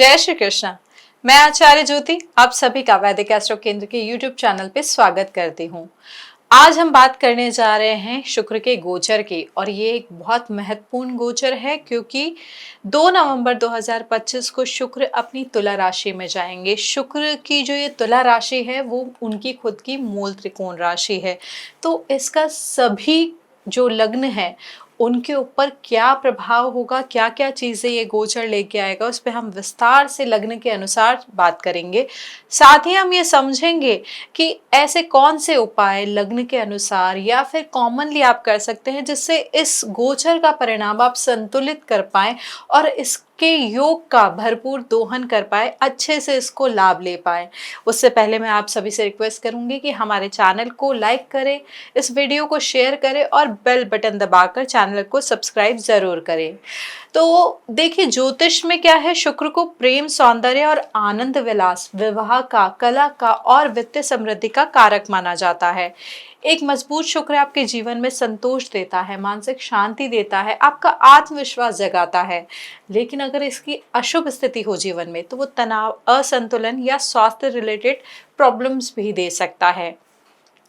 जय श्री कृष्ण। मैं आचार्य ज्योति आप सभी का वैदिक एस्ट्रो केंद्र के YouTube चैनल पे स्वागत करती हूँ। आज हम बात करने जा रहे हैं शुक्र के गोचर की, और ये एक बहुत महत्वपूर्ण गोचर है क्योंकि 2 नवंबर 2025 को शुक्र अपनी तुला राशि में जाएंगे। शुक्र की जो ये तुला राशि है वो उनकी खुद की मूल त्रिकोण राशि है, तो इसका सभी जो लग्न है उनके ऊपर क्या प्रभाव होगा, क्या क्या चीज़ें ये गोचर लेके आएगा, उस पर हम विस्तार से लग्न के अनुसार बात करेंगे। साथ ही हम ये समझेंगे कि ऐसे कौन से उपाय लग्न के अनुसार या फिर कॉमनली आप कर सकते हैं जिससे इस गोचर का परिणाम आप संतुलित कर पाएं और इसके योग का भरपूर दोहन कर पाए, अच्छे से इसको लाभ ले पाए। उससे पहले मैं आप सभी से रिक्वेस्ट करूंगी कि हमारे चैनल को लाइक करें, इस वीडियो को शेयर करें और बेल बटन दबाकर चैनल को सब्सक्राइब जरूर करें। तो देखिए, ज्योतिष में क्या है, शुक्र को प्रेम, सौंदर्य और आनंद विलास, विवाह का, कला का और वित्तीय समृद्धि का कारक माना जाता है। एक मजबूत शुक्र आपके जीवन में संतोष देता है, मानसिक शांति देता है, आपका आत्मविश्वास जगाता है। लेकिन अगर इसकी अशुभ स्थिति हो जीवन में तो वो तनाव, असंतुलन या स्वास्थ्य रिलेटेड प्रॉब्लम्स भी दे सकता है।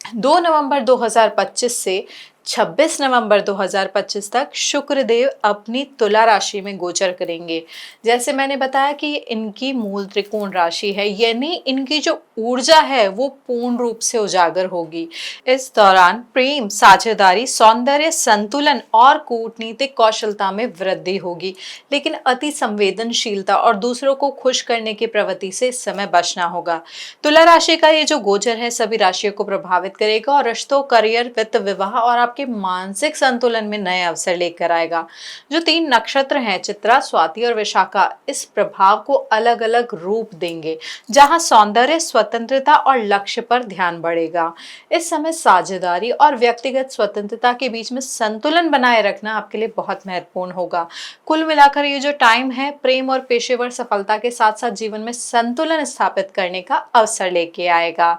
2 नवंबर 2025 से 26 नवंबर 2025 तक शुक्रदेव अपनी तुला राशि में गोचर करेंगे। जैसे मैंने बताया कि इनकी मूल त्रिकोण राशि है, यानी इनकी जो ऊर्जा है वो पूर्ण रूप से उजागर होगी। इस दौरान प्रेम, साझेदारी, सौंदर्य, संतुलन और कूटनीतिक कौशलता में वृद्धि होगी, लेकिन अति संवेदनशीलता और दूसरों को खुश करने की प्रवृत्ति से इस समय बचना होगा। तुला राशि का ये जो गोचर है सभी राशियों को प्रभावित करेगा और रिश्तों, करियर, वित्त, विवाह और आपके मानसिक संतुलन में नए अवसर लेकर आएगा। जो 3 नक्षत्र हैं, चित्रा, स्वाति और विशाखा, इस प्रभाव को अलग अलग रूप देंगे, जहां सौंदर्य, स्वतंत्रता और लक्ष्य पर ध्यान बढ़ेगा। इस समय साझेदारी और व्यक्तिगत स्वतंत्रता के बीच में संतुलन बनाए रखना आपके लिए बहुत महत्वपूर्ण होगा। कुल मिलाकर ये जो टाइम है, प्रेम और पेशेवर सफलता के साथ साथ जीवन में संतुलन स्थापित करने का अवसर लेके आएगा।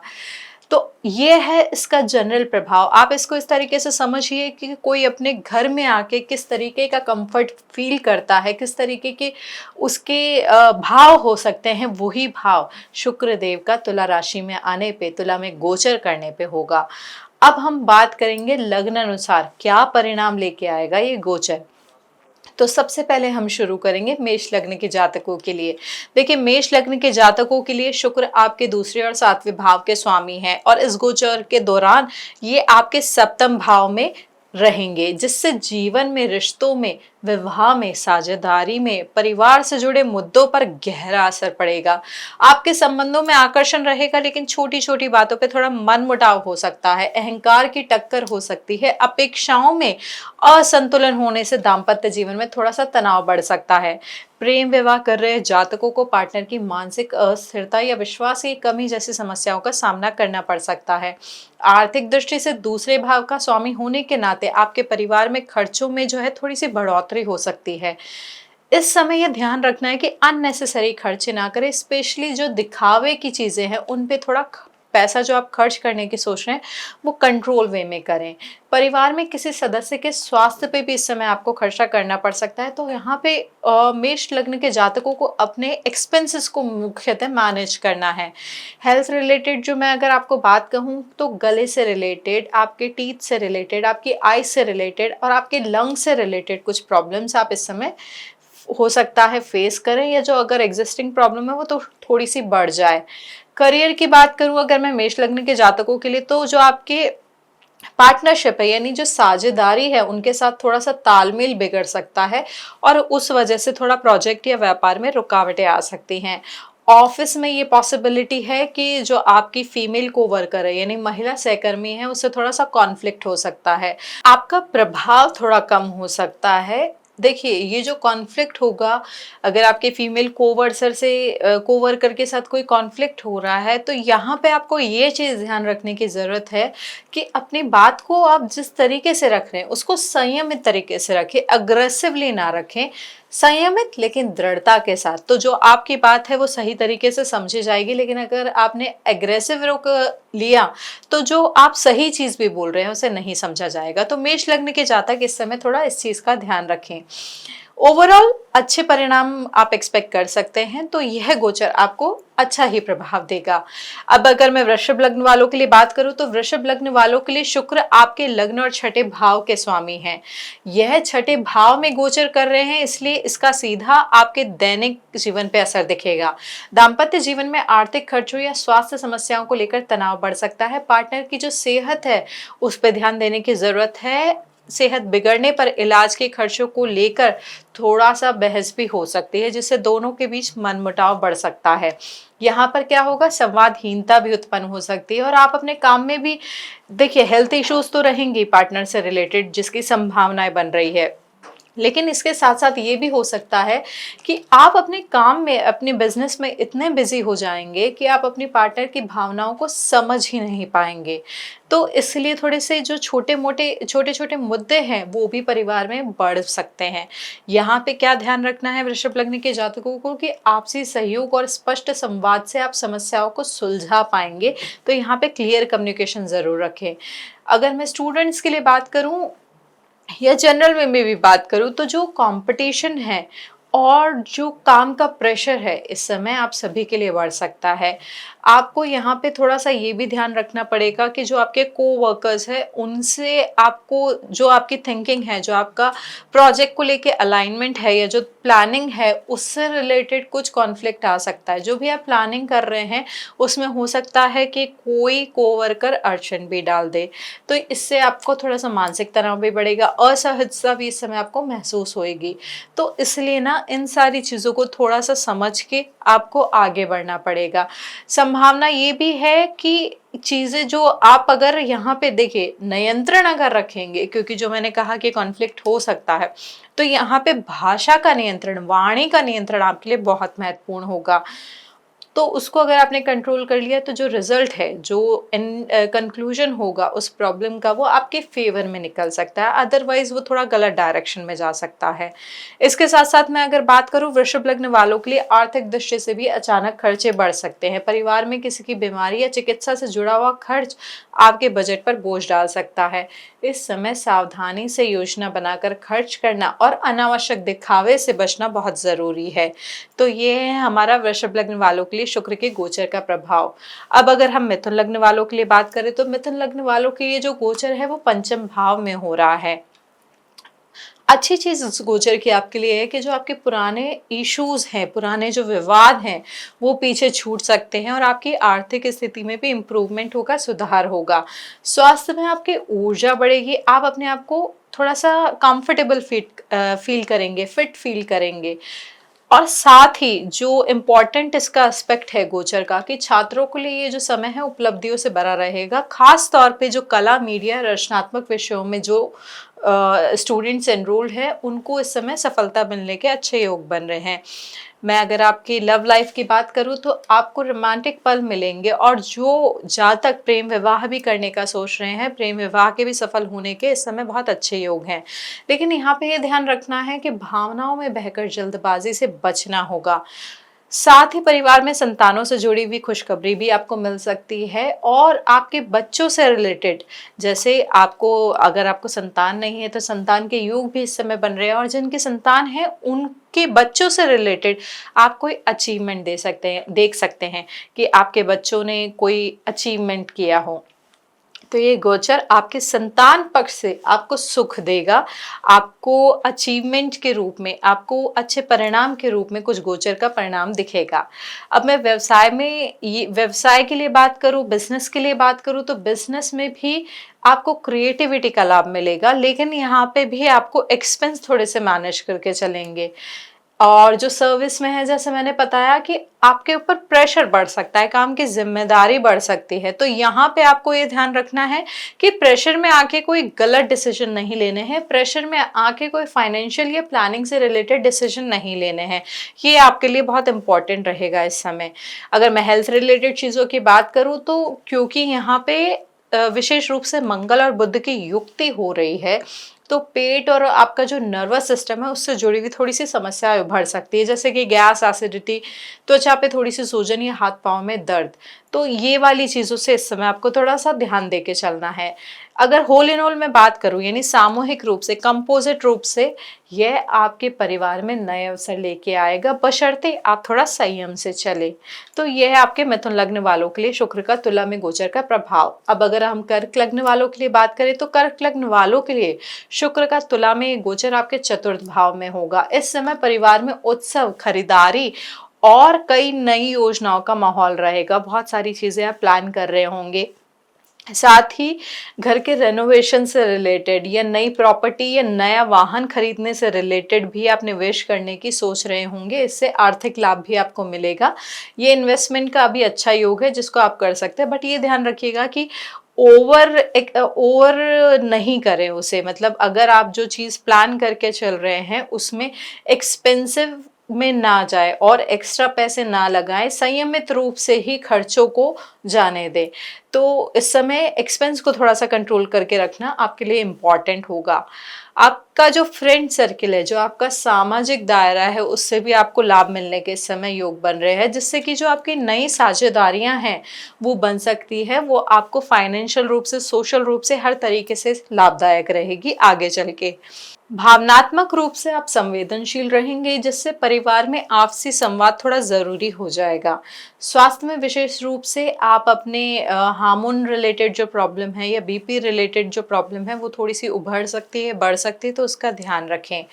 तो ये है इसका जनरल प्रभाव। आप इसको इस तरीके से समझिए कि कोई अपने घर में आके किस तरीके का कंफर्ट फील करता है, किस तरीके के उसके भाव हो सकते हैं, वही भाव शुक्र देव का तुला राशि में आने पे, तुला में गोचर करने पे होगा। अब हम बात करेंगे लग्न अनुसार क्या परिणाम लेके आएगा ये गोचर। तो सबसे पहले हम शुरू करेंगे मेष लग्न के जातकों के लिए। देखिए, मेष लग्न के जातकों के लिए शुक्र आपके दूसरे और 7वें भाव के स्वामी हैं और इस गोचर के दौरान ये आपके 7वें भाव में रहेंगे, जिससे जीवन में, रिश्तों में, विवाह में, साझेदारी में, परिवार से जुड़े मुद्दों पर गहरा असर पड़ेगा। आपके संबंधों में आकर्षण रहेगा, लेकिन छोटी छोटी बातों पे थोड़ा मनमुटाव हो सकता है, अहंकार की टक्कर हो सकती है, अपेक्षाओं में असंतुलन होने से दाम्पत्य जीवन में थोड़ा सा तनाव बढ़ सकता है। प्रेम विवाह कर रहे जातकों को पार्टनर की मानसिक अस्थिरता या विश्वास की कमी जैसी समस्याओं का सामना करना पड़ सकता है। आर्थिक दृष्टि से दूसरे भाव का स्वामी होने के नाते आपके परिवार में खर्चों में जो है थोड़ी सी बढ़ोतरी हो सकती है। इस समय यह ध्यान रखना है कि अननेसेसरी खर्चे ना करें, स्पेशली जो दिखावे की चीजें हैं उन पे थोड़ा पैसा जो आप खर्च करने की सोच रहे हैं वो कंट्रोल वे में करें। परिवार में किसी सदस्य के स्वास्थ्य पे भी इस समय आपको खर्चा करना पड़ सकता है, तो यहाँ पे मेष लग्न के जातकों को अपने एक्सपेंसेस को मुख्यतः मैनेज करना है। हेल्थ रिलेटेड जो मैं अगर आपको बात कहूँ तो गले से रिलेटेड, आपके टीथ से रिलेटेड, आपकी आई से रिलेटेड और आपके लंग से रिलेटेड कुछ प्रॉब्लम्स आप इस समय हो सकता है फेस करें, या जो अगर एग्जिस्टिंग प्रॉब्लम है वो तो थोड़ी सी बढ़ जाए। करियर की बात करूं अगर मैं मेष लग्न के जातकों के लिए, तो जो आपके पार्टनरशिप है, यानी जो साझेदारी है, उनके साथ थोड़ा सा तालमेल बिगड़ सकता है और उस वजह से थोड़ा प्रोजेक्ट या व्यापार में रुकावटें आ सकती हैं। ऑफिस में ये पॉसिबिलिटी है कि जो आपकी फीमेल कोवर्कर है, यानी महिला सहकर्मी है, उससे थोड़ा सा कॉन्फ्लिक्ट हो सकता है, आपका प्रभाव थोड़ा कम हो सकता है। देखिए, ये जो कॉन्फ्लिक्ट होगा, अगर आपके फीमेल कोवर्कर के साथ कोई कॉन्फ्लिक्ट हो रहा है, तो यहाँ पे आपको ये चीज़ ध्यान रखने की ज़रूरत है कि अपनी बात को आप जिस तरीके से रख रहे हैं उसको संयमित तरीके से रखें, अग्रेसिवली ना रखें, संयमित लेकिन दृढ़ता के साथ। तो जो आपकी बात है वो सही तरीके से समझी जाएगी, लेकिन अगर आपने एग्रेसिव रुख लिया तो जो आप सही चीज़ भी बोल रहे हैं उसे नहीं समझा जाएगा। तो मेष लग्न के जातक इस समय थोड़ा इस चीज़ का ध्यान रखें। ओवरऑल अच्छे परिणाम आप एक्सपेक्ट कर सकते हैं, तो यह गोचर आपको अच्छा ही प्रभाव देगा। अब अगर मैं वृषभ लग्न वालों के लिए बात करूं तो वृषभ लग्न वालों के लिए शुक्र आपके लग्न और छठे भाव के स्वामी हैं। यह छठे भाव में गोचर कर रहे हैं, इसलिए इसका सीधा आपके दैनिक जीवन पे असर दिखेगा। दाम्पत्य जीवन में आर्थिक खर्चों या स्वास्थ्य समस्याओं को लेकर तनाव बढ़ सकता है। पार्टनर की जो सेहत है उस पर ध्यान देने की जरूरत है। सेहत बिगड़ने पर इलाज के खर्चों को लेकर थोड़ा सा बहस भी हो सकती है, जिससे दोनों के बीच मनमुटाव बढ़ सकता है। यहाँ पर क्या होगा, संवादहीनता भी उत्पन्न हो सकती है और आप अपने काम में भी देखिए हेल्थ इश्यूज तो रहेंगी पार्टनर से रिलेटेड, जिसकी संभावनाएं बन रही है। लेकिन इसके साथ साथ ये भी हो सकता है कि आप अपने काम में, अपने बिजनेस में इतने बिजी हो जाएंगे कि आप अपनी पार्टनर की भावनाओं को समझ ही नहीं पाएंगे। तो इसलिए थोड़े से जो छोटे छोटे मुद्दे हैं वो भी परिवार में बढ़ सकते हैं। यहाँ पे क्या ध्यान रखना है वृषभ लग्न के जातकों को कि आपसी सहयोग और स्पष्ट संवाद से आप समस्याओं को सुलझा पाएंगे। तो यहाँ पे क्लियर कम्युनिकेशन जरूर रखें। अगर मैं स्टूडेंट्स के लिए बात करूँ या जनरल में भी बात करूँ तो जो कंपटीशन है और जो काम का प्रेशर है इस समय आप सभी के लिए बढ़ सकता है। आपको यहाँ पे थोड़ा सा ये भी ध्यान रखना पड़ेगा कि जो आपके कोवर्कर्स है उनसे आपको जो आपकी थिंकिंग है, जो आपका प्रोजेक्ट को लेके अलाइनमेंट है या जो प्लानिंग है उससे रिलेटेड कुछ कॉन्फ्लिक्ट आ सकता है। जो भी आप प्लानिंग कर रहे हैं उसमें हो सकता है कि कोई कोवर्कर अड़चन भी डाल दे, तो इससे आपको थोड़ा सा मानसिक तनाव भी बढ़ेगा, असहजता भी इस समय आपको महसूस होएगी। तो इसलिए ना इन सारी चीज़ों को थोड़ा सा समझ के आपको आगे बढ़ना पड़ेगा। संभावना ये भी है कि चीज़ें जो आप अगर यहाँ पे देखिए नियंत्रण अगर रखेंगे, क्योंकि जो मैंने कहा कि कॉन्फ्लिक्ट हो सकता है, तो यहाँ पे भाषा का नियंत्रण, वाणी का नियंत्रण आपके लिए बहुत महत्वपूर्ण होगा। तो उसको अगर आपने कंट्रोल कर लिया तो जो रिजल्ट है, जो कंक्लूजन होगा उस प्रॉब्लम का, वो आपके फेवर में निकल सकता है, अदरवाइज वो थोड़ा गलत डायरेक्शन में जा सकता है। इसके साथ साथ मैं अगर बात करूं वृषभ लग्न वालों के लिए आर्थिक दृष्टि से भी अचानक खर्चे बढ़ सकते हैं। परिवार में किसी की बीमारी या चिकित्सा से जुड़ा हुआ खर्च आपके बजट पर बोझ डाल सकता है। इस समय सावधानी से योजना बनाकर खर्च करना और अनावश्यक दिखावे से बचना बहुत जरूरी है। तो ये है हमारा वृषभ लग्न वालों के लिए शुक्र के गोचर का प्रभाव। अब अगर हम मिथुन लग्न वालों के लिए बात करें तो मिथुन लग्न वालों के लिए जो गोचर है वो पंचम भाव में हो रहा है। अच्छी चीज इस गोचर की आपके लिए है कि जो आपके पुराने इश्यूज हैं, पुराने जो विवाद हैं वो पीछे छूट सकते हैं और आपकी आर्थिक स्थिति में भी इम्प्रूवमेंट होगा, सुधार होगा। स्वास्थ्य में आपकी ऊर्जा बढ़ेगी, आप अपने आप को थोड़ा सा कंफर्टेबल फील करेंगे, फिट फील करेंगे। और साथ ही जो इम्पोर्टेंट इसका एस्पेक्ट है गोचर का कि छात्रों के लिए ये जो समय है उपलब्धियों से भरा रहेगा। खास तौर पे जो कला, मीडिया, रचनात्मक विषयों में जो स्टूडेंट्स एनरोल्ड है उनको इस समय सफलता मिलने के अच्छे योग बन रहे हैं। मैं अगर आपकी लव लाइफ की बात करूं तो आपको रोमांटिक पल मिलेंगे और जो जातक प्रेम विवाह भी करने का सोच रहे हैं, प्रेम विवाह के भी सफल होने के इस समय बहुत अच्छे योग हैं। लेकिन यहाँ पे ये ध्यान रखना है कि भावनाओं में बहकर जल्दबाजी से बचना होगा। साथ ही परिवार में संतानों से जुड़ी हुई खुशखबरी भी आपको मिल सकती है और आपके बच्चों से रिलेटेड, जैसे आपको अगर आपको संतान नहीं है तो संतान के योग भी इस समय बन रहे हैं और जिनके संतान है उनके बच्चों से रिलेटेड आप कोई अचीवमेंट देख सकते हैं कि आपके बच्चों ने कोई अचीवमेंट किया हो। तो ये गोचर आपके संतान पक्ष से आपको सुख देगा, आपको अचीवमेंट के रूप में, आपको अच्छे परिणाम के रूप में कुछ गोचर का परिणाम दिखेगा। अब मैं व्यवसाय के लिए बात करूं, बिजनेस के लिए बात करूं तो बिजनेस में भी आपको क्रिएटिविटी का लाभ मिलेगा, लेकिन यहाँ पे भी आपको एक्सपेंस थोड़े से मैनेज करके चलेंगे। और जो सर्विस में है, जैसे मैंने बताया कि आपके ऊपर प्रेशर बढ़ सकता है, काम की जिम्मेदारी बढ़ सकती है, तो यहाँ पे आपको ये ध्यान रखना है कि प्रेशर में आके कोई गलत डिसीजन नहीं लेने हैं, प्रेशर में आके कोई फाइनेंशियल या प्लानिंग से रिलेटेड डिसीजन नहीं लेने हैं। ये आपके लिए बहुत इंपॉर्टेंट रहेगा इस समय। अगर मैं हेल्थ रिलेटेड चीज़ों की बात करूँ तो क्योंकि यहाँ पे विशेष रूप से मंगल और बुध की युक्ति हो रही है, तो पेट और आपका जो नर्वस सिस्टम है उससे जुड़ी हुई थोड़ी सी समस्या उभर सकती है, जैसे कि गैस, एसिडिटी, त्वचा पे थोड़ी सी सूजन या हाथ पांव में दर्द। तो ये वाली चीज़ों से इस समय आपको थोड़ा सा ध्यान दे के चलना है। अगर होल इन ऑल मैं बात करूँ, यानी सामूहिक रूप से, कंपोजिट रूप से, यह आपके परिवार में नए अवसर लेके आएगा, बशर्ते आप थोड़ा संयम से चले। तो यह है आपके मिथुन लग्न वालों के लिए शुक्र का तुला में गोचर का प्रभाव। अब अगर हम कर्क लग्न वालों के लिए बात करें, तो कर्क लग्न वालों के लिए शुक्र का तुला में गोचर आपके चतुर्थ भाव में होगा। इस समय परिवार में उत्सव, खरीदारी और कई नई योजनाओं का माहौल रहेगा। बहुत सारी चीजें आप प्लान कर रहे होंगे। साथ ही घर के रेनोवेशन से रिलेटेड या नई प्रॉपर्टी या नया वाहन खरीदने से रिलेटेड भी आप निवेश करने की सोच रहे होंगे। इससे आर्थिक लाभ भी आपको मिलेगा। ये इन्वेस्टमेंट का भी अच्छा योग है जिसको आप कर सकते हैं, बट ये ध्यान रखिएगा कि ओवर नहीं करें उसे। मतलब अगर आप जो चीज़ प्लान करके चल रहे हैं उसमें एक्सपेंसिव में ना जाए और एक्स्ट्रा पैसे ना लगाएं, संयमित रूप से ही खर्चों को जाने दें। तो इस समय एक्सपेंस को थोड़ा सा कंट्रोल करके रखना आपके लिए इम्पॉर्टेंट होगा। आपका जो फ्रेंड सर्किल है, जो आपका सामाजिक दायरा है, उससे भी आपको लाभ मिलने के इस समय योग बन रहे हैं, जिससे कि जो आपकी नई साझेदारियां हैं वो बन सकती है। वो आपको फाइनेंशियल रूप से, सोशल रूप से, हर तरीके से लाभदायक रहेगी आगे चल के। भावनात्मक रूप से आप संवेदनशील रहेंगे, जिससे परिवार में आपसी संवाद थोड़ा जरूरी हो जाएगा। स्वास्थ्य में विशेष रूप से आप अपने हार्मोन रिलेटेड जो प्रॉब्लम है या बीपी रिलेटेड जो प्रॉब्लम है वो थोड़ी सी उभर सकती है, बढ़ सकती है, तो उसका ध्यान रखें।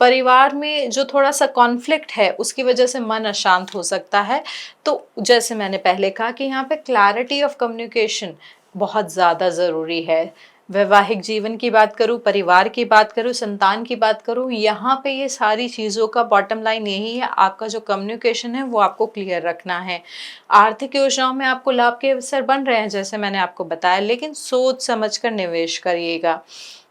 परिवार में जो थोड़ा सा कॉन्फ्लिक्ट है उसकी वजह से मन अशांत हो सकता है। तो जैसे मैंने पहले कहा कि यहाँ पे क्लैरिटी ऑफ कम्युनिकेशन बहुत ज़्यादा ज़रूरी है। वैवाहिक जीवन की बात करूँ, परिवार की बात करूँ, संतान की बात करूँ, यहाँ पे ये सारी चीज़ों का बॉटम लाइन यही है, आपका जो कम्युनिकेशन है वो आपको क्लियर रखना है। आर्थिक योजनाओं में आपको लाभ के अवसर बन रहे हैं जैसे मैंने आपको बताया, लेकिन सोच समझ कर निवेश करिएगा।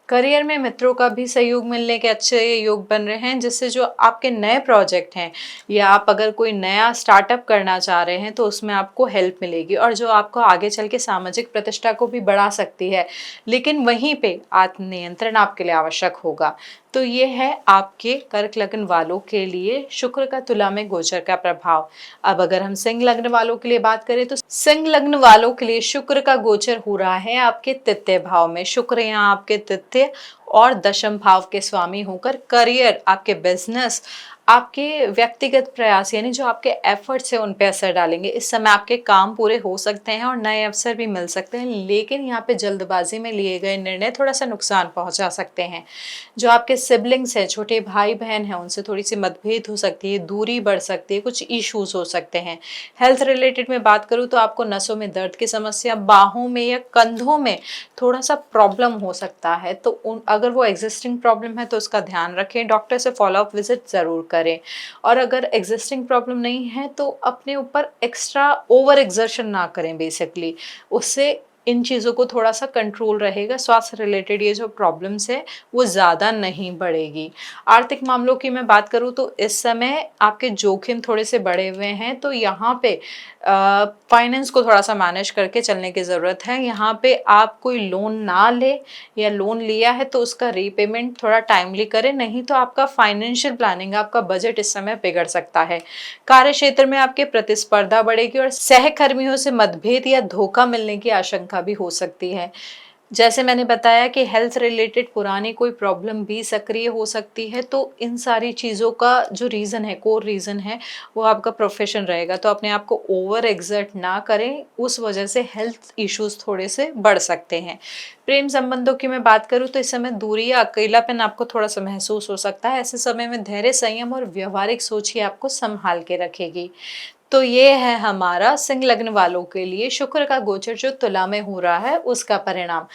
करियर में मित्रों का भी सहयोग मिलने के अच्छे योग बन रहे हैं, जिससे जो आपके नए प्रोजेक्ट हैं या आप अगर कोई नया स्टार्टअप करना चाह रहे हैं तो उसमें आपको हेल्प मिलेगी, और जो आपको आगे चल के सामाजिक प्रतिष्ठा को भी बढ़ा सकती है। लेकिन वहीं पे आत्मनियंत्रण आपके लिए आवश्यक होगा। तो ये है आपके कर्क लग्न वालों के लिए शुक्र का तुला में गोचर का प्रभाव। अब अगर हम सिंह लग्न वालों के लिए बात करें, तो सिंह लग्न वालों के लिए शुक्र का गोचर हो रहा है आपके तृतीय भाव में। शुक्र यहाँ आपके तृतीय और दशम भाव के स्वामी होकर करियर, आपके बिजनेस, आपके व्यक्तिगत प्रयास, यानी जो आपके एफर्ट्स है उन पे असर डालेंगे। इस समय आपके काम पूरे हो सकते हैं और नए अवसर भी मिल सकते हैं, लेकिन यहाँ पे जल्दबाजी में लिए गए निर्णय थोड़ा सा नुकसान पहुंचा सकते हैं। जो आपके सिबलिंग्स हैं, छोटे भाई बहन हैं, उनसे थोड़ी सी मतभेद हो सकती है, दूरी बढ़ सकती है, कुछ इश्यूज हो सकते हैं। हेल्थ रिलेटेड में बात करूँ तो आपको नसों में दर्द की समस्या, बाहों में या कंधों में थोड़ा सा प्रॉब्लम हो सकता है। तो अगर वो एग्जिस्टिंग प्रॉब्लम है तो उसका ध्यान रखें, डॉक्टर से फॉलोअप विजिट ज़रूर करें। और अगर एग्जिस्टिंग प्रॉब्लम नहीं है तो अपने ऊपर एक्स्ट्रा ओवर एग्जर्शन ना करें बेसिकली, उससे इन चीज़ों को थोड़ा सा कंट्रोल रहेगा। स्वास्थ्य रिलेटेड ये जो प्रॉब्लम्स है वो ज़्यादा नहीं बढ़ेगी। आर्थिक मामलों की मैं बात करूँ तो इस समय आपके जोखिम थोड़े से बढ़े हुए हैं, तो यहाँ पे फाइनेंस को थोड़ा सा मैनेज करके चलने की ज़रूरत है। यहाँ पे आप कोई लोन ना ले, या लोन लिया है तो उसका रीपेमेंट थोड़ा टाइमली करें, नहीं तो आपका फाइनेंशियल प्लानिंग, आपका बजट इस समय बिगड़ सकता है। कार्य क्षेत्र में आपके प्रतिस्पर्धा बढ़ेगी और सहकर्मियों से मतभेद या धोखा मिलने की आशंका भी हो सकती है। जैसे मैंने बताया कि हेल्थ रिलेटेड पुरानी कोई प्रॉब्लम भी सक्रिय हो सकती है, तो इन सारी चीज़ों का जो रीज़न है, कोर रीज़न है, वो आपका प्रोफेशन रहेगा। तो अपने आप को ओवर एक्सर्ट ना करें, उस वजह से हेल्थ इश्यूज थोड़े से बढ़ सकते हैं। प्रेम संबंधों की मैं बात करूँ तो इस समय दूरी या अकेलापन आपको थोड़ा सा महसूस हो सकता है। ऐसे समय में धैर्य, संयम और व्यवहारिक सोच ही आपको संभाल के रखेगी। तो ये है हमारा सिंह लग्न वालों के लिए शुक्र का गोचर जो तुला में हो रहा है उसका परिणाम।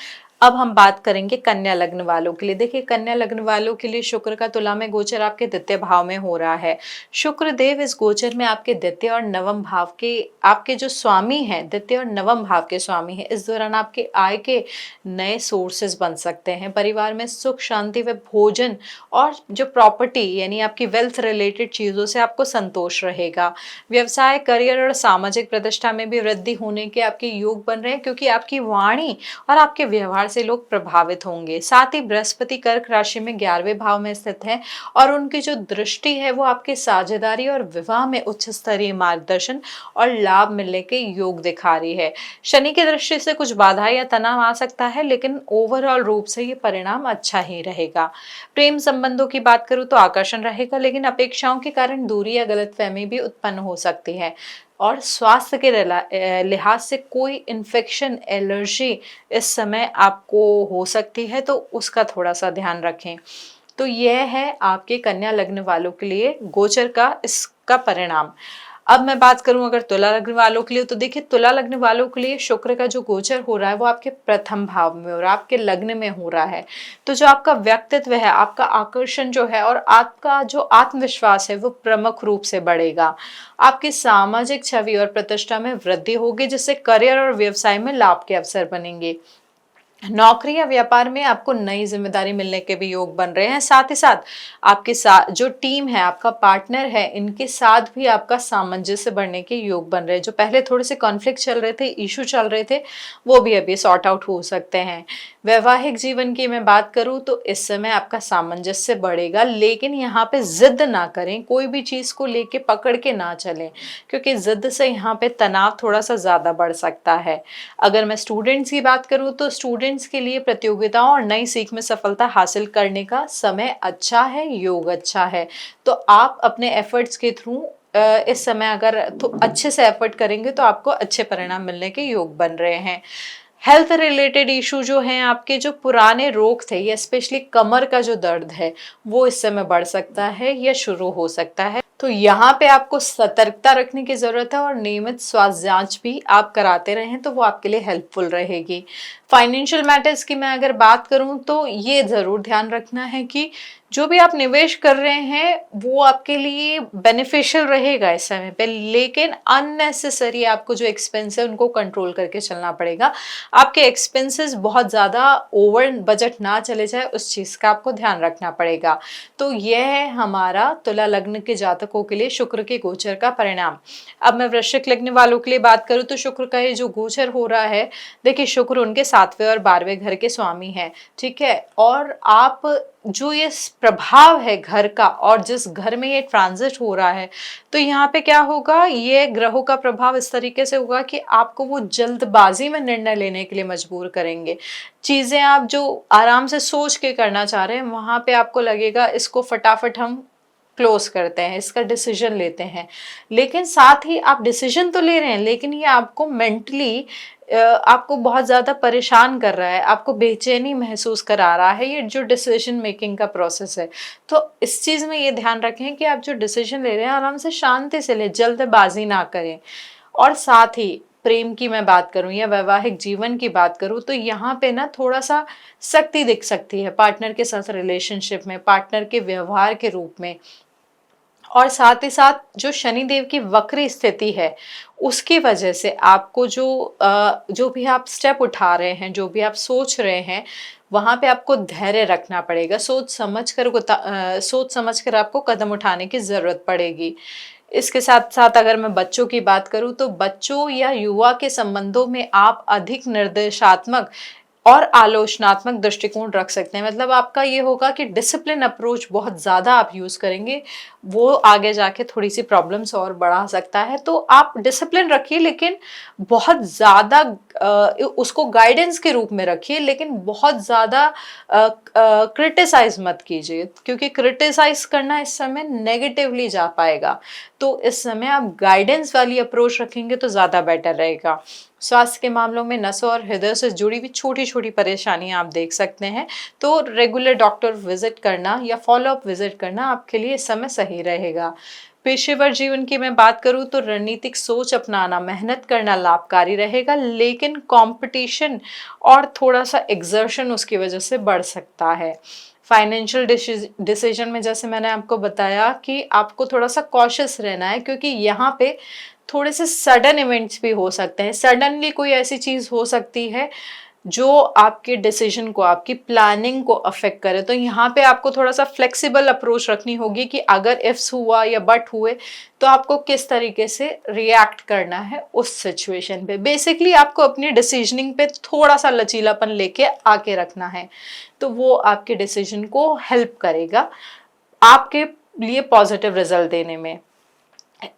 अब हम बात करेंगे कन्या लग्न वालों के लिए। देखिए, कन्या लग्न वालों के लिए शुक्र का तुला में गोचर आपके द्वितीय भाव में हो रहा है। शुक्र देव इस गोचर में आपके द्वितीय और नवम भाव के, आपके जो स्वामी हैं, द्वितीय और नवम भाव के स्वामी हैं। इस दौरान आपके आय के नए सोर्सेज बन सकते हैं। परिवार में सुख, शांति व भोजन और जो प्रॉपर्टी यानी आपकी वेल्थ रिलेटेड चीज़ों से आपको संतोष रहेगा। व्यवसाय, करियर और सामाजिक प्रतिष्ठा में भी वृद्धि होने के आपके योग बन रहे हैं, क्योंकि आपकी वाणी और आपके व्यवहार से लोग प्रभावित होंगे। साथ ही बृहस्पति कर्क राशि में 11वें भाव में स्थित है और उनकी जो दृष्टि है वो आपकी साझेदारी और विवाह में उच्च स्तरीय मार्गदर्शन और लाभ मिलने के योग दिखा रही है। शनि की दृष्टि से कुछ बाधा या तनाव आ सकता है, लेकिन ओवरऑल रूप से ये परिणाम अच्छा ही रहेगा। प्रेम संबंधों की बात करूं तो आकर्षण रहेगा, लेकिन अपेक्षाओं के कारण दूरी या गलतफहमी भी उत्पन्न हो सकती है। और स्वास्थ्य के लिहाज से कोई इन्फेक्शन, एलर्जी इस समय आपको हो सकती है, तो उसका थोड़ा सा ध्यान रखें। तो यह है आपके कन्या लग्न वालों के लिए गोचर का इसका परिणाम। अब मैं बात करूं अगर तुला लग्न वालों के लिए, तो देखिए तुला लग्न वालों के लिए शुक्र का जो गोचर हो रहा है वो आपके प्रथम भाव में हो रहा है, आपके लग्न में हो रहा है। तो जो आपका व्यक्तित्व है, आपका आकर्षण जो है और आपका जो आत्मविश्वास है वो प्रमुख रूप से बढ़ेगा। आपकी सामाजिक छवि और प्रतिष्ठा में वृद्धि होगी, जिससे करियर और व्यवसाय में लाभ के अवसर बनेंगे। नौकरी या व्यापार में आपको नई जिम्मेदारी मिलने के भी योग बन रहे हैं। साथ ही साथ आपके साथ जो टीम है, आपका पार्टनर है, इनके साथ भी आपका सामंजस्य बढ़ने के योग बन रहे हैं। जो पहले थोड़े से कॉन्फ्लिक्ट चल रहे थे, इशू चल रहे थे, वो भी अभी सॉर्ट आउट हो सकते हैं। वैवाहिक जीवन की मैं बात करूं तो इस समय आपका सामंजस्य बढ़ेगा, लेकिन यहाँ पे जिद ना करें, कोई भी चीज को लेके पकड़ के ना चलें, क्योंकि जिद से यहाँ पे तनाव थोड़ा सा ज्यादा बढ़ सकता है। अगर मैं स्टूडेंट्स की बात करूं तो स्टूडेंट्स के लिए प्रतियोगिताओं और नई सीख में सफलता हासिल करने का समय अच्छा है, योग अच्छा है। तो आप अपने एफर्ट्स के थ्रू इस समय अगर तो अच्छे से एफर्ट करेंगे तो आपको अच्छे परिणाम मिलने के योग बन रहे हैं। हेल्थ रिलेटेड इशू जो हैं, आपके जो पुराने रोग थे या स्पेशली कमर का जो दर्द है वो इस समय बढ़ सकता है या शुरू हो सकता है। तो यहाँ पे आपको सतर्कता रखने की जरूरत है और नियमित स्वास्थ्य जांच भी आप कराते रहें तो वो आपके लिए हेल्पफुल रहेगी। फाइनेंशियल मैटर्स की मैं अगर बात करूं तो ये जरूर ध्यान रखना है कि जो भी आप निवेश कर रहे हैं वो आपके लिए बेनिफिशियल रहेगा इस समय पे, लेकिन अननेसेसरी आपको जो एक्सपेंस है उनको कंट्रोल करके चलना पड़ेगा। आपके एक्सपेंसेस बहुत ज़्यादा ओवर बजट ना चले जाए, उस चीज़ का आपको ध्यान रखना पड़ेगा। तो यह है हमारा तुला लग्न के जातकों के लिए शुक्र के गोचर का परिणाम। अब मैं वृश्चिक लग्न वालों के लिए बात करूँ तो शुक्र का ये जो गोचर हो रहा है, देखिए शुक्र उनके 7वें और 12वें घर के स्वामी हैं, ठीक है। और आप जो ये प्रभाव है घर का और जिस घर में ये ट्रांजिट हो रहा है, तो यहाँ पे क्या होगा, ये ग्रहों का प्रभाव इस तरीके से होगा कि आपको वो जल्दबाजी में निर्णय लेने के लिए मजबूर करेंगे। चीजें आप जो आराम से सोच के करना चाह रहे हैं वहां पे आपको लगेगा इसको फटाफट हम क्लोज करते हैं, इसका डिसीजन लेते हैं। लेकिन साथ ही आप डिसीजन तो ले रहे हैं, लेकिन ये आपको मेंटली आपको बहुत ज्यादा परेशान कर रहा है, आपको बेचैनी महसूस करा रहा है ये जो डिसीजन मेकिंग का प्रोसेस है। तो इस चीज में ये ध्यान रखें कि आप जो डिसीजन ले रहे हैं आराम से शांति से लें, जल्दबाजी ना करें। और साथ ही प्रेम की मैं बात करूं या वैवाहिक जीवन की बात करूं तो यहाँ पे ना थोड़ा सा सख्ती दिख सकती है पार्टनर के साथ रिलेशनशिप में, पार्टनर के व्यवहार के रूप में। और साथ ही साथ जो शनिदेव की वक्री स्थिति है उसकी वजह से आपको जो भी आप स्टेप उठा रहे हैं, जो भी आप सोच रहे हैं, वहां पे आपको धैर्य रखना पड़ेगा। सोच समझ कर आपको कदम उठाने की जरूरत पड़ेगी। इसके साथ साथ अगर मैं बच्चों की बात करूं तो बच्चों या युवा के संबंधों में आप अधिक निर्देशात्मक और आलोचनात्मक दृष्टिकोण रख सकते हैं। मतलब आपका ये होगा कि डिसिप्लिन अप्रोच बहुत ज़्यादा आप यूज़ करेंगे, वो आगे जाके थोड़ी सी प्रॉब्लम्स और बढ़ा सकता है। तो आप डिसिप्लिन रखिए, लेकिन बहुत ज़्यादा उसको गाइडेंस के रूप में रखिए, लेकिन बहुत ज़्यादा क्रिटिसाइज मत कीजिए, क्योंकि क्रिटिसाइज करना इस समय नेगेटिवली जा पाएगा। तो इस समय आप गाइडेंस वाली अप्रोच रखेंगे तो ज़्यादा बेटर रहेगा। स्वास्थ्य के मामलों में नसों और हृदय से जुड़ी हुई छोटी छोटी परेशानियां आप देख सकते हैं, तो रेगुलर डॉक्टर विजिट करना या फॉलोअप विजिट करना आपके लिए इस समय सही रहेगा। पेशेवर जीवन की मैं बात करूं तो रणनीतिक सोच अपनाना, मेहनत करना लाभकारी रहेगा, लेकिन कंपटीशन और थोड़ा सा एग्जर्शन उसकी वजह से बढ़ सकता है। फाइनेंशियल डिसीजन में जैसे मैंने आपको बताया कि आपको थोड़ा सा कॉशियस रहना है, क्योंकि यहाँ पे थोड़े से सडन इवेंट्स भी हो सकते हैं। सडनली कोई ऐसी चीज हो सकती है जो आपके डिसीजन को, आपकी प्लानिंग को अफेक्ट करे। तो यहाँ पे आपको थोड़ा सा फ्लेक्सिबल अप्रोच रखनी होगी कि अगर इफ्स हुआ या बट हुए तो आपको किस तरीके से रिएक्ट करना है उस सिचुएशन पे। बेसिकली आपको अपनी डिसीजनिंग पे थोड़ा सा लचीलापन लेके आके रखना है, तो वो आपके डिसीजन को हेल्प करेगा आपके लिए पॉजिटिव रिजल्ट देने में।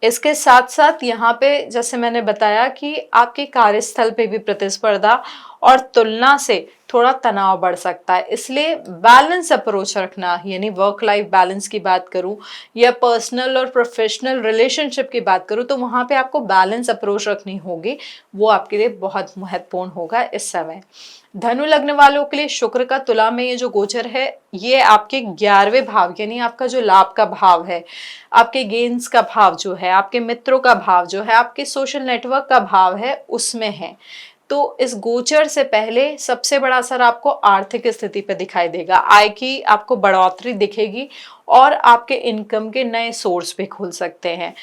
इसके साथ साथ यहाँ पे जैसे मैंने बताया कि आपके कार्यस्थल पे भी प्रतिस्पर्धा और तुलना से थोड़ा तनाव बढ़ सकता है, इसलिए बैलेंस अप्रोच रखना, यानी वर्क लाइफ बैलेंस की बात करूँ या पर्सनल और प्रोफेशनल रिलेशनशिप की बात करूँ, तो वहाँ पे आपको बैलेंस अप्रोच रखनी होगी। वो आपके लिए बहुत महत्वपूर्ण होगा इस समय। धनु लग्न वालों के लिए शुक्र का तुला में ये जो गोचर है, ये आपके 11वें भाव यानी आपका जो लाभ का भाव है, आपके गेन्स का भाव जो है, आपके मित्रों का भाव जो है, आपके सोशल नेटवर्क का भाव है, उसमें है। तो इस गोचर से पहले सबसे बड़ा असर आपको आर्थिक स्थिति पे दिखाई देगा। आय की आपको बढ़ोतरी दिखेगी और आपके इनकम के नए सोर्स भी खुल सकते हैं।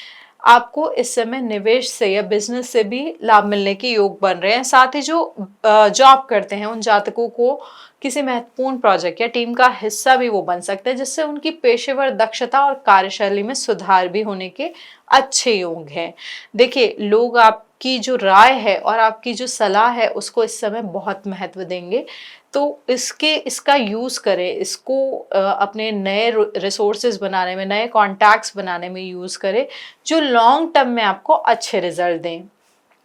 आपको इस समय निवेश से या बिजनेस से भी लाभ मिलने के योग बन रहे हैं। साथ ही जो जॉब करते हैं उन जातकों को किसी महत्वपूर्ण प्रोजेक्ट या टीम का हिस्सा भी वो बन सकते हैं, जिससे उनकी पेशेवर दक्षता और कार्यशैली में सुधार भी होने के अच्छे योग हैं। देखिए, लोग आपकी जो राय है और आपकी जो सलाह है उसको इस समय बहुत महत्व देंगे, तो इसका यूज करें, इसको अपने नए रिसोर्सेज बनाने में, नए कॉन्टैक्ट्स बनाने में यूज करें, जो लॉन्ग टर्म में आपको अच्छे रिजल्ट दें।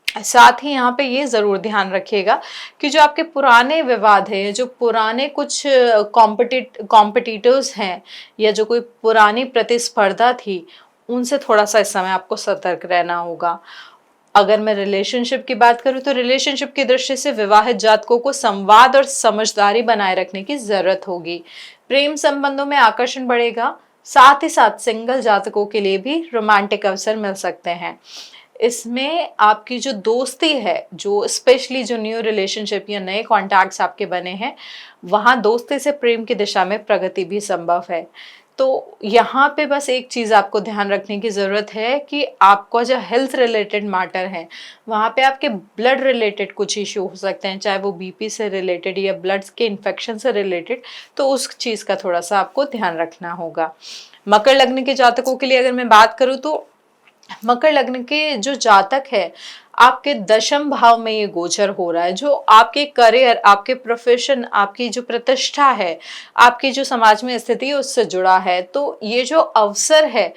साथ ही यहाँ पे ये जरूर ध्यान रखिएगा कि जो आपके पुराने विवाद है, जो पुराने कुछ कॉम्पिटिटर्स हैं या जो कोई पुरानी प्रतिस्पर्धा थी, उनसे थोड़ा सा इस समय आपको सतर्क रहना होगा। अगर मैं रिलेशनशिप की बात करूं तो रिलेशनशिप की दृष्टि से विवाहित जातकों को संवाद और समझदारी बनाए रखने की जरूरत होगी। प्रेम संबंधों में आकर्षण बढ़ेगा, साथ ही साथ सिंगल जातकों के लिए भी रोमांटिक अवसर मिल सकते हैं। इसमें आपकी जो दोस्ती है, जो स्पेशली जो न्यू रिलेशनशिप या नए कॉन्टैक्ट्स आपके बने हैं, वहां दोस्ती से प्रेम की दिशा में प्रगति भी संभव है। तो यहाँ पे बस एक चीज आपको ध्यान रखने की जरूरत है कि आपका जो हेल्थ रिलेटेड मैटर है, वहाँ पे आपके ब्लड रिलेटेड कुछ इश्यू हो सकते हैं, चाहे वो बीपी से रिलेटेड या ब्लड के इन्फेक्शन से रिलेटेड, तो उस चीज का थोड़ा सा आपको ध्यान रखना होगा। मकर लग्न के जातकों के लिए अगर मैं बात करूँ तो मकर लग्न के जो जातक है, आपके दशम भाव में ये गोचर हो रहा है, जो आपके करियर, आपके प्रोफेशन, आपकी जो प्रतिष्ठा है, आपकी जो समाज में स्थिति है उससे जुड़ा है। तो ये जो अवसर है,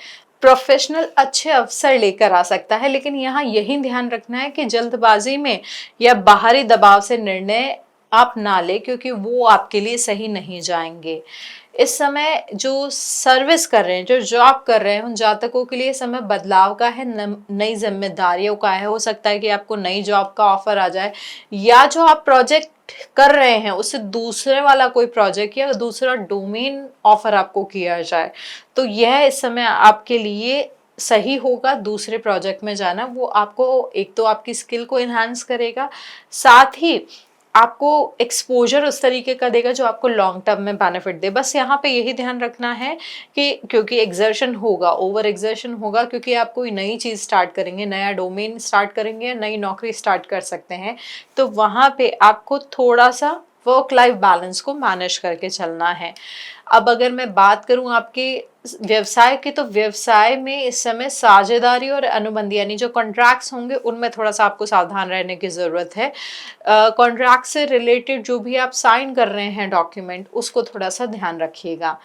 प्रोफेशनल अच्छे अवसर लेकर आ सकता है, लेकिन यहाँ यही ध्यान रखना है कि जल्दबाजी में या बाहरी दबाव से निर्णय आप ना ले, क्योंकि वो आपके लिए सही नहीं जाएंगे। इस समय जो सर्विस कर रहे हैं, जो जॉब कर रहे हैं, उन जातकों के लिए समय बदलाव का है, नई जिम्मेदारियों का है। हो सकता है कि आपको नई जॉब का ऑफर आ जाए, या जो आप प्रोजेक्ट कर रहे हैं उससे दूसरे वाला कोई प्रोजेक्ट या दूसरा डोमेन ऑफर आपको किया जाए, तो यह इस समय आपके लिए सही होगा। दूसरे प्रोजेक्ट में जाना, वो आपको एक तो आपकी स्किल को इन्हांस करेगा, साथ ही आपको एक्सपोजर उस तरीके का देगा जो आपको लॉन्ग टर्म में बेनिफिट दे। बस यहाँ पे यही ध्यान रखना है कि क्योंकि एग्जर्शन होगा, ओवर एग्जर्शन होगा, क्योंकि आप कोई नई चीज़ स्टार्ट करेंगे, नया डोमेन स्टार्ट करेंगे, नई नौकरी स्टार्ट कर सकते हैं, तो वहाँ पे आपको थोड़ा सा वर्क लाइफ बैलेंस को मैनेज करके चलना है। अब अगर मैं बात करूं आपके व्यवसाय की, तो व्यवसाय में इस समय साझेदारी और अनुबंध यानी जो कॉन्ट्रैक्ट्स होंगे उनमें थोड़ा सा आपको सावधान रहने की ज़रूरत है। कॉन्ट्रैक्ट से रिलेटेड जो भी आप साइन कर रहे हैं डॉक्यूमेंट, उसको थोड़ा सा ध्यान रखिएगा।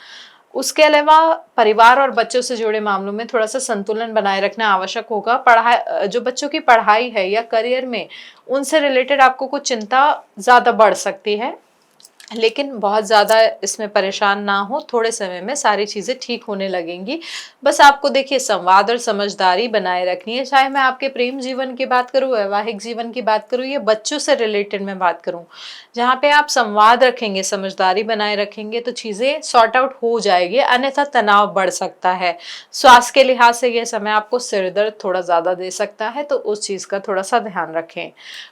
उसके अलावा परिवार और बच्चों से जुड़े मामलों में थोड़ा सा संतुलन बनाए रखना आवश्यक होगा। पढ़ाई, जो बच्चों की पढ़ाई है या करियर में, उनसे रिलेटेड आपको कुछ चिंता ज़्यादा बढ़ सकती है, लेकिन बहुत ज़्यादा इसमें परेशान ना हो, थोड़े समय में सारी चीज़ें ठीक होने लगेंगी। बस आपको देखिए संवाद और समझदारी बनाए रखनी है, चाहे मैं आपके प्रेम जीवन की बात करूँ, वैवाहिक जीवन की बात करूँ या बच्चों से रिलेटेड मैं बात करूँ। जहाँ पे आप संवाद रखेंगे, समझदारी बनाए रखेंगे, तो चीज़ें सॉर्ट आउट हो जाएगी, अन्यथा तनाव बढ़ सकता है। स्वास्थ्य के लिहाज से यह समय आपको सिर दर्द थोड़ा ज़्यादा दे सकता है, तो उस चीज़ का थोड़ा सा ध्यान रखें।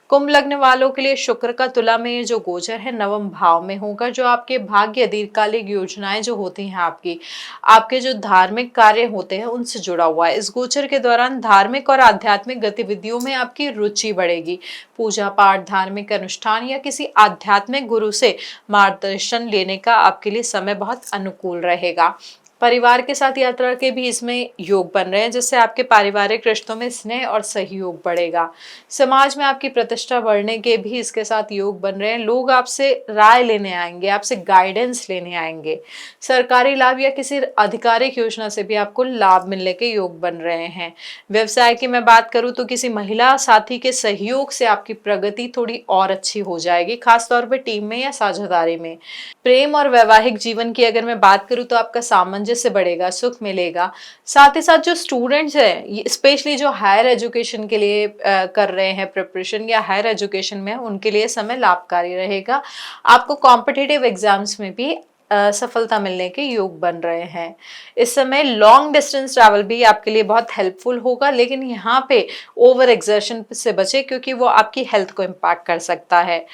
कुंभ लग्न वालों के लिए शुक्र का तुला में ये जो गोचर है, नवम भाव में में होगा जो आपके भाग्य, दीर्घकालिक योजनाएं जो होती हैं आपकी, आपके जो धार्मिक कार्य होते हैं उनसे जुड़ा हुआ है। इस गोचर के दौरान धार्मिक और आध्यात्मिक गतिविधियों में आपकी रुचि बढ़ेगी। पूजा पाठ, धार्मिक अनुष्ठान या किसी आध्यात्मिक गुरु से मार्गदर्शन लेने का आपके लिए समय बहुत अनुकूल रहेगा। परिवार के साथ यात्रा के भी इसमें योग बन रहे हैं, जिससे आपके पारिवारिक रिश्तों में स्नेह और सहयोग बढ़ेगा। समाज में आपकी प्रतिष्ठा बढ़ने के भी इसके साथ योग बन रहे हैं। लोग आपसे राय लेने आएंगे, आपसे गाइडेंस लेने आएंगे। सरकारी लाभ या किसी आधिकारिक योजना से भी आपको लाभ मिलने के योग बन रहे हैं। व्यवसाय की मैं बात करूं तो किसी महिला साथी के सहयोग से आपकी प्रगति थोड़ी और अच्छी हो जाएगी, खासतौर पर टीम में या साझेदारी में। प्रेम और वैवाहिक जीवन की अगर मैं बात करूं तो आपका सामंजस्य बढ़ेगा, सुख मिलेगा। साथ ही साथ जो स्टूडेंट्स हैं, स्पेशली जो हायर एजुकेशन के लिए कर रहे हैं प्रिपरेशन या हायर एजुकेशन में, उनके लिए समय लाभकारी रहेगा। आपको कॉम्पिटिटिव एग्जाम्स में भी सफलता मिलने के योग बन रहे हैं। इस समय लॉन्ग डिस्टेंस ट्रैवल भी आपके लिए बहुत हेल्पफुल होगा, लेकिन यहाँ पे ओवर एक्सर्शन से बचे, क्योंकि वो आपकी हेल्थ को इम्पैक्ट कर सकता है।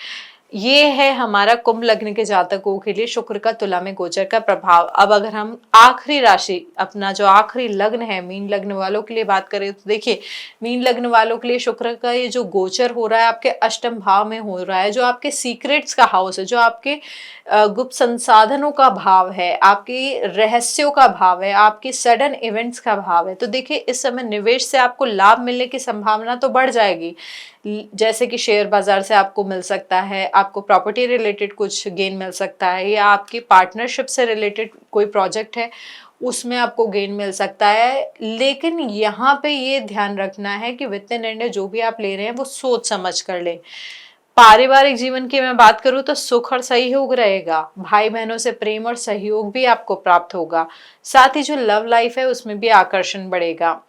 ये है हमारा कुंभ लग्न के जातकों के लिए शुक्र का तुला में गोचर का प्रभाव। अब अगर हम आखिरी राशि, अपना जो आखिरी लग्न है, मीन लग्न वालों के लिए बात करें तो देखिए, मीन लग्न वालों के लिए शुक्र का ये जो गोचर हो रहा है आपके अष्टम भाव में हो रहा है, जो आपके सीक्रेट्स का हाउस है, जो आपके गुप्त संसाधनों का भाव है, आपकी रहस्यों का भाव है, आपकी सडन इवेंट्स का भाव है। तो देखिए, इस समय निवेश से आपको लाभ मिलने की संभावना तो बढ़ जाएगी, जैसे कि शेयर बाजार से आपको मिल सकता है, आपको प्रॉपर्टी रिलेटेड कुछ गेन मिल सकता है, या आपकी पार्टनरशिप से रिलेटेड कोई प्रोजेक्ट है उसमें आपको गेन मिल सकता है। लेकिन यहाँ पे ये ध्यान रखना है कि वित्तीय निर्णय जो भी आप ले रहे हैं वो सोच समझ कर लें। पारिवारिक जीवन की मैं बात करूं तो सुख और सहयोग रहेगा। भाई बहनों से प्रेम और सहयोग भी आपको प्राप्त होगा। साथ ही जो लव लाइफ है उसमें भी आकर्षण बढ़ेगा।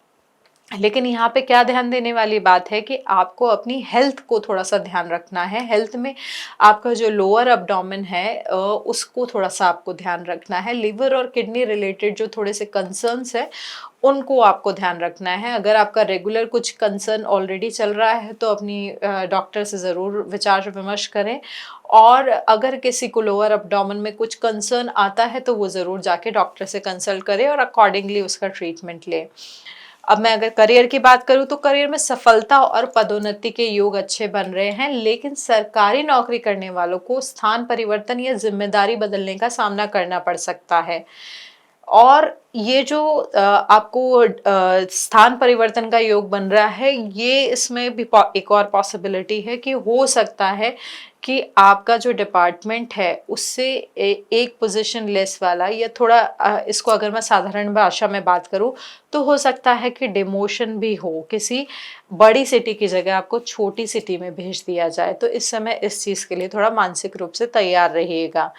लेकिन यहाँ पे क्या ध्यान देने वाली बात है कि आपको अपनी हेल्थ को थोड़ा सा ध्यान रखना है। हेल्थ में आपका जो लोअर अब्डोमेन है उसको थोड़ा सा आपको ध्यान रखना है। लिवर और किडनी रिलेटेड जो थोड़े से कंसर्न्स है उनको आपको ध्यान रखना है। अगर आपका रेगुलर कुछ कंसर्न ऑलरेडी चल रहा है तो अपनी डॉक्टर से ज़रूर विचार विमर्श करें, और अगर किसी को लोअर अब्डोमेन में कुछ कंसर्न आता है तो वो ज़रूर जाके डॉक्टर से कंसल्ट करें और अकॉर्डिंगली उसका ट्रीटमेंट लें। अब मैं अगर करियर की बात करूं तो करियर में सफलता और पदोन्नति के योग अच्छे बन रहे हैं, लेकिन सरकारी नौकरी करने वालों को स्थान परिवर्तन या जिम्मेदारी बदलने का सामना करना पड़ सकता है। और ये जो आपको स्थान परिवर्तन का योग बन रहा है, ये इसमें भी एक और पॉसिबिलिटी है कि हो सकता है कि आपका जो डिपार्टमेंट है उससे एक पोजीशन लेस वाला, या थोड़ा इसको अगर मैं साधारण भाषा में बात करूं तो हो सकता है कि डिमोशन भी हो, किसी बड़ी सिटी की जगह आपको छोटी सिटी में भेज दिया जाए। तो इस समय इस चीज़ के लिए थोड़ा मानसिक रूप से तैयार रहिएगा।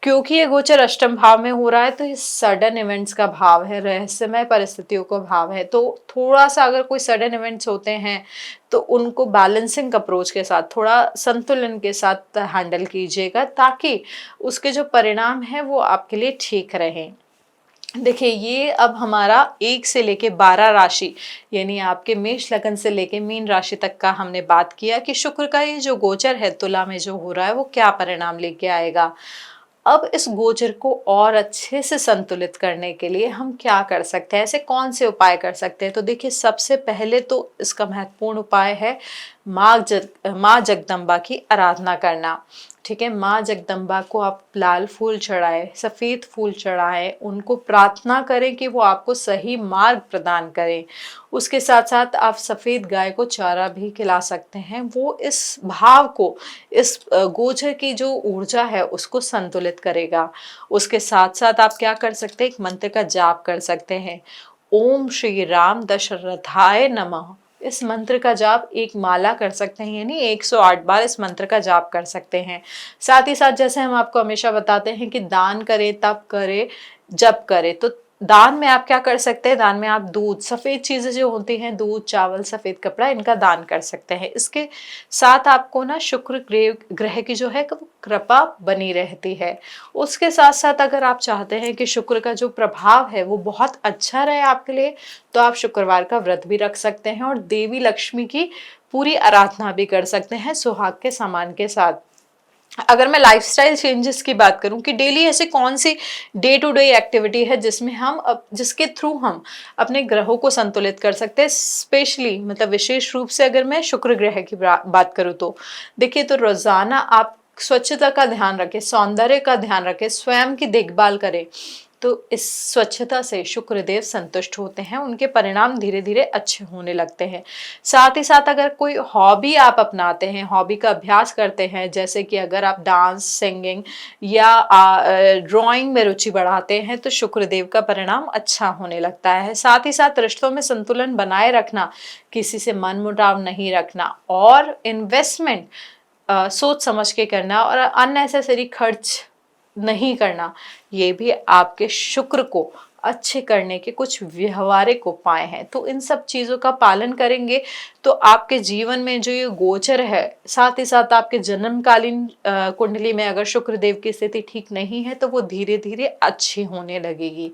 क्योंकि ये गोचर अष्टम भाव में हो रहा है तो ये सडन इवेंट्स का भाव है, रहस्यमय परिस्थितियों का भाव है। तो थोड़ा सा अगर कोई सडन इवेंट्स होते हैं तो उनको बैलेंसिंग अप्रोच के साथ, थोड़ा संतुलन के साथ हैंडल कीजिएगा, ताकि उसके जो परिणाम है वो आपके लिए ठीक रहें। देखिए, ये अब हमारा 1 से लेके 12 राशि, यानी आपके मेष लगन से लेके मीन राशि तक का हमने बात किया कि शुक्र का ये जो गोचर है तुला में जो हो रहा है वो क्या परिणाम लेके आएगा। अब इस गोचर को और अच्छे से संतुलित करने के लिए हम क्या कर सकते हैं, ऐसे कौन से उपाय कर सकते हैं? तो देखिए, सबसे पहले तो इसका महत्वपूर्ण उपाय है माँ जगदम्बा की आराधना करना। ठीक है, माँ जगदम्बा को आप लाल फूल चढ़ाएं, सफ़ेद फूल चढ़ाएं, उनको प्रार्थना करें कि वो आपको सही मार्ग प्रदान करें। उसके साथ साथ आप सफ़ेद गाय को चारा भी खिला सकते हैं। वो इस भाव को, इस गोचर की जो ऊर्जा है उसको संतुलित करेगा। उसके साथ साथ आप क्या कर सकते हैं, एक मंत्र का जाप कर सकते हैं, ओम श्री राम दशरथाय नमः। इस मंत्र का जाप एक माला कर सकते हैं, यानी 108 बार इस मंत्र का जाप कर सकते हैं। साथ ही साथ जैसे हम आपको हमेशा बताते हैं कि दान करें तब करें जब करें, तो दान में आप क्या कर सकते हैं, दान में आप दूध, सफ़ेद चीज़ें जो होती हैं, दूध, चावल, सफ़ेद कपड़ा, इनका दान कर सकते हैं। इसके साथ आपको ना शुक्र ग्रह की जो है कृपा बनी रहती है। उसके साथ साथ अगर आप चाहते हैं कि शुक्र का जो प्रभाव है वो बहुत अच्छा रहे आपके लिए, तो आप शुक्रवार का व्रत भी रख सकते हैं और देवी लक्ष्मी की पूरी आराधना भी कर सकते हैं सुहाग के सामान के साथ। अगर मैं लाइफस्टाइल चेंजेस की बात करूं कि डेली ऐसे कौन सी डे टू डे एक्टिविटी है जिसमें जिसके थ्रू हम अपने ग्रहों को संतुलित कर सकते हैं, स्पेशली मतलब विशेष रूप से अगर मैं शुक्र ग्रह की बात करूं तो देखिए, तो रोजाना आप स्वच्छता का ध्यान रखें, सौंदर्य का ध्यान रखें, स्वयं की देखभाल करें। तो इस स्वच्छता से शुक्रदेव संतुष्ट होते हैं, उनके परिणाम धीरे धीरे अच्छे होने लगते हैं। साथ ही साथ अगर कोई हॉबी आप अपनाते हैं, हॉबी का अभ्यास करते हैं, जैसे कि अगर आप डांस, सिंगिंग या ड्राइंग में रुचि बढ़ाते हैं, तो शुक्रदेव का परिणाम अच्छा होने लगता है। साथ ही साथ रिश्तों में संतुलन बनाए रखना, किसी से मनमुटाव नहीं रखना और इन्वेस्टमेंट सोच समझ के करना और अननेसेसरी खर्च नहीं करना, ये भी आपके शुक्र को अच्छे करने के कुछ व्यवहारिक उपाय हैं। तो इन सब चीजों का पालन करेंगे तो आपके जीवन में जो ये गोचर है, साथ ही साथ आपके जन्मकालीन कुंडली में अगर शुक्र देव की स्थिति ठीक नहीं है तो वो धीरे धीरे अच्छी होने लगेगी।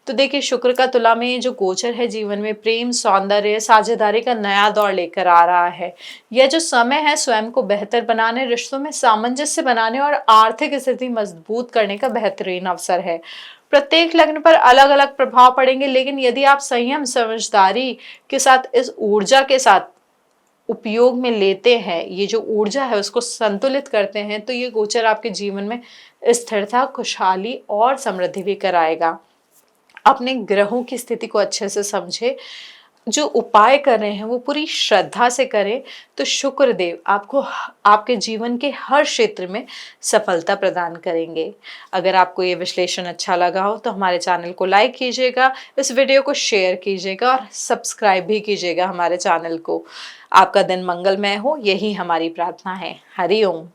तो देखिए, शुक्र का तुला में ये जो गोचर है जीवन में प्रेम, सौंदर्य, साझेदारी का नया दौर लेकर आ रहा है। यह जो समय है स्वयं को बेहतर बनाने, रिश्तों में सामंजस्य बनाने और आर्थिक स्थिति मजबूत करने का बेहतरीन अवसर है। प्रत्येक लग्न पर अलग अलग प्रभाव पड़ेंगे, लेकिन यदि आप संयम, समझदारी के साथ इस ऊर्जा के साथ उपयोग में लेते हैं, ये जो ऊर्जा है उसको संतुलित करते हैं, तो ये गोचर आपके जीवन में स्थिरता, खुशहाली और समृद्धि भी कराएगा। अपने ग्रहों की स्थिति को अच्छे से समझे, जो उपाय कर रहे हैं वो पूरी श्रद्धा से करें, तो शुक्र देव आपको आपके जीवन के हर क्षेत्र में सफलता प्रदान करेंगे। अगर आपको ये विश्लेषण अच्छा लगा हो तो हमारे चैनल को लाइक कीजिएगा, इस वीडियो को शेयर कीजिएगा और सब्सक्राइब भी कीजिएगा हमारे चैनल को। आपका दिन मंगलमय हो, यही हमारी प्रार्थना है। हरि ओम।